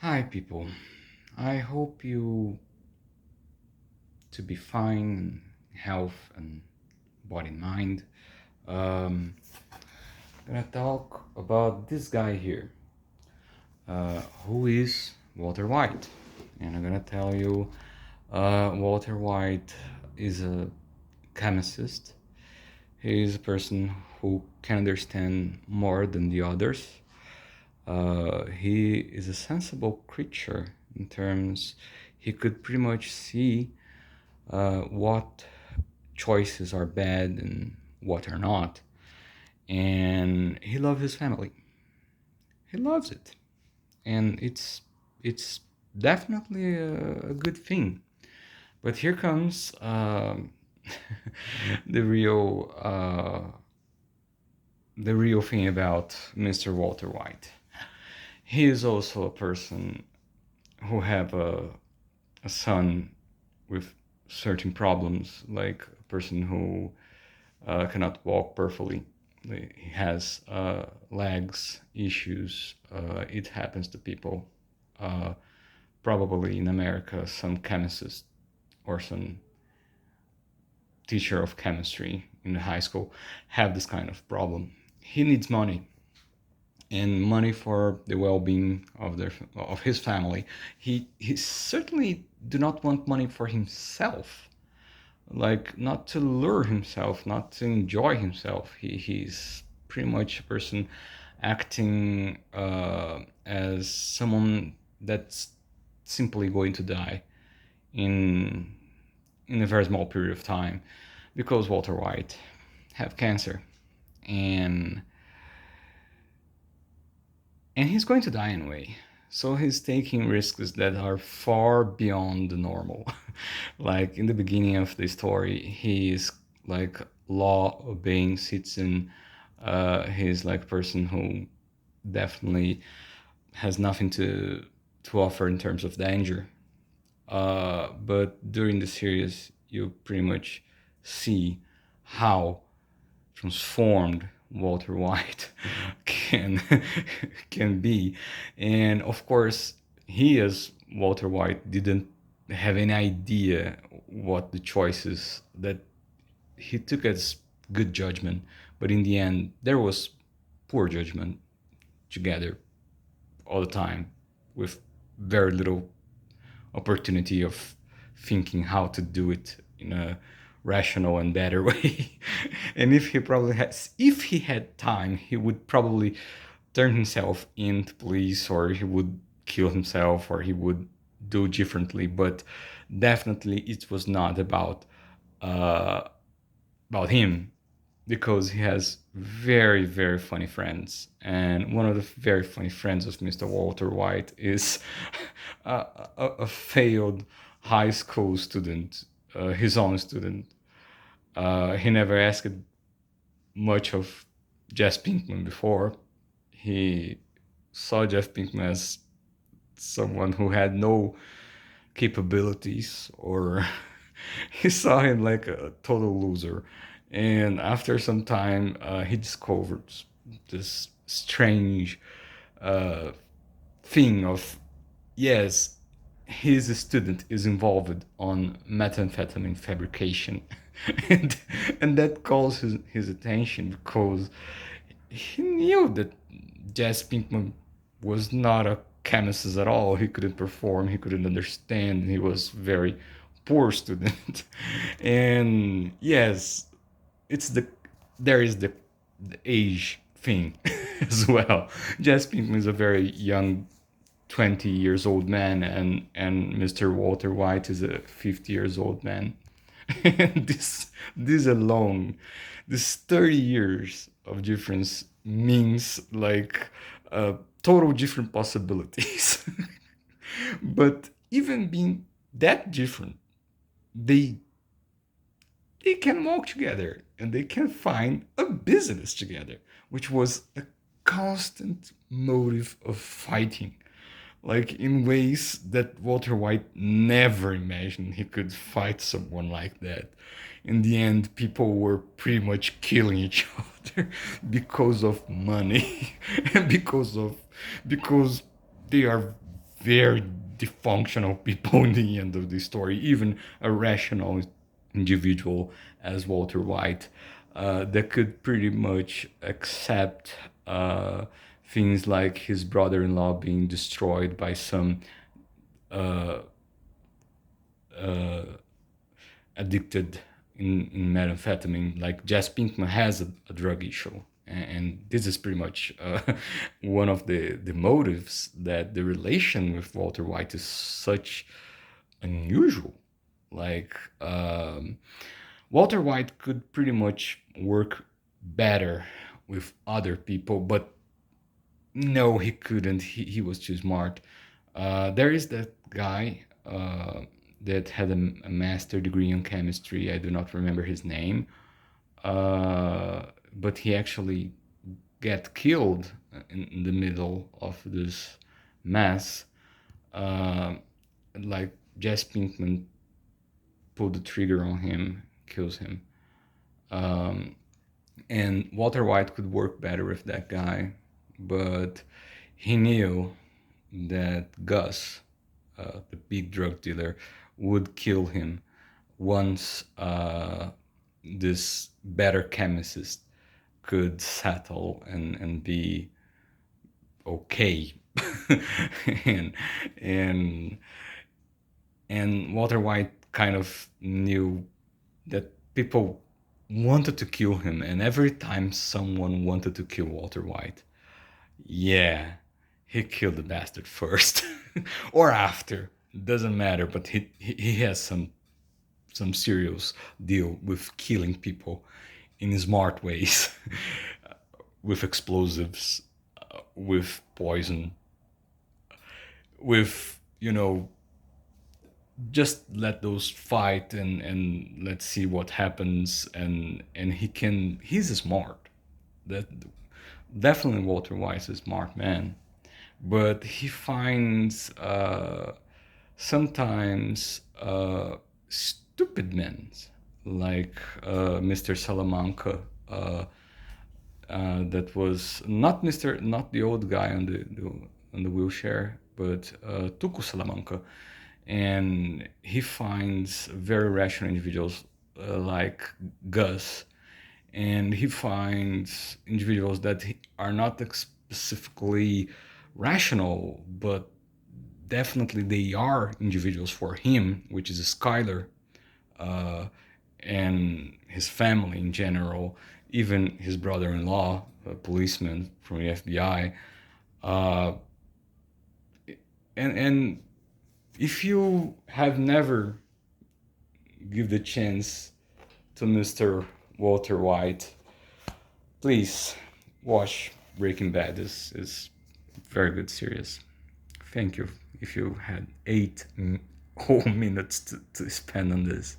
Hi, people. I hope you to be fine, health and body and mind. Um, gonna talk about this guy here, who is Walter White, and I'm gonna tell you, Walter White is a chemist. He is a person who can understand more than the others. He is a sensible creature in terms he could pretty much see what choices are bad and what are not. And he loves his family. He loves it, and it's definitely a good thing. But here comes the real thing about Mr. Walter White. He is also a person who have a son with certain problems, like a person who cannot walk perfectly. He has legs issues. It happens to people. Uh, Probably in America, some chemist or some teacher of chemistry in the high school have this kind of problem. He needs money and money for the well-being of his family. He certainly do not want money for himself, like not to lure himself, not to enjoy himself. He's pretty much a person acting as someone that's simply going to die in a very small period of time, because Walter White have cancer, and he's going to die anyway. So he's taking risks that are far beyond the normal. Like in the beginning of the story, he's like law-obeying citizen. He's like a person who definitely has nothing to offer in terms of danger. But during the series, you pretty much see how transformed Walter White can can be. And of course, he as Walter White didn't have any idea what the choices that he took as good judgment, but in the end there was poor judgment together all the time, with very little opportunity of thinking how to do it in a rational and better way. And if he had time, he would probably turn himself into police, or he would kill himself, or he would do differently. But definitely it was not uh, about him, because he has very, very funny friends. And one of the very funny friends of Mr. Walter White is a failed high school student, his own student. He never asked much of Jess Pinkman before. He saw Jeff Pinkman as someone who had no capabilities, or he saw him like a total loser. And after some time, he discovered this strange uh, thing of, yes, his student is involved on methamphetamine fabrication. and, and that calls his attention, because he knew that Jess Pinkman was not a chemist at all. He couldn't perform, he couldn't understand, he was very poor student. And yes, it's there is the age thing as well. Jess Pinkman is a very young 20 years old man, and Mr. Walter White is a 50 years old man. And this alone, this 30 years of difference means like total different possibilities. But even being that different, they they can walk together and they can find a business together, which was a constant motive of fighting, like in ways that Walter White never imagined he could fight someone like that. In the end, people were pretty much killing each other because of money and because they are very dysfunctional people in the end of the story, even a rational individual as Walter White, that could pretty much accept things like his brother-in-law being destroyed by some uh, uh, addicted in methamphetamine. Like Jess Pinkman has a drug issue, and this is pretty much one of the motives that the relation with Walter White is such unusual. Like Walter White could pretty much work better with other people, but no, he couldn't. He was too smart. There is that guy that had a master degree in chemistry. I do not remember his name, but he actually get killed in the middle of this mess. Uh, like Jess Pinkman pulled the trigger on him, kills him. Um, and Walter White could work better with that guy, but he knew that Gus, the big drug dealer, would kill him once this better chemist could settle and be okay. and and and Walter White kind of knew that people wanted to kill him, and every time someone wanted to kill Walter White, yeah, he killed the bastard first or after. Doesn't matter, but he has some serious deal with killing people in smart ways, with explosives, with poison, with just let those fight and let's see what happens. And he's smart. That definitely Walter White is a smart man, but he finds sometimes stupid men like Mr. Salamanca. That was not the old guy on the wheelchair, but Tuco Salamanca, and he finds very rational individuals like Gus, and he finds individuals that are not specifically rational, but definitely they are individuals for him, which is Skyler, uh, and his family in general, even his brother-in-law, a policeman from the FBI. Uh, and if you have never give the chance to Mr. Walter White, please watch Breaking Bad. Is very good series. Thank you. If you had 8 whole minutes to spend on this.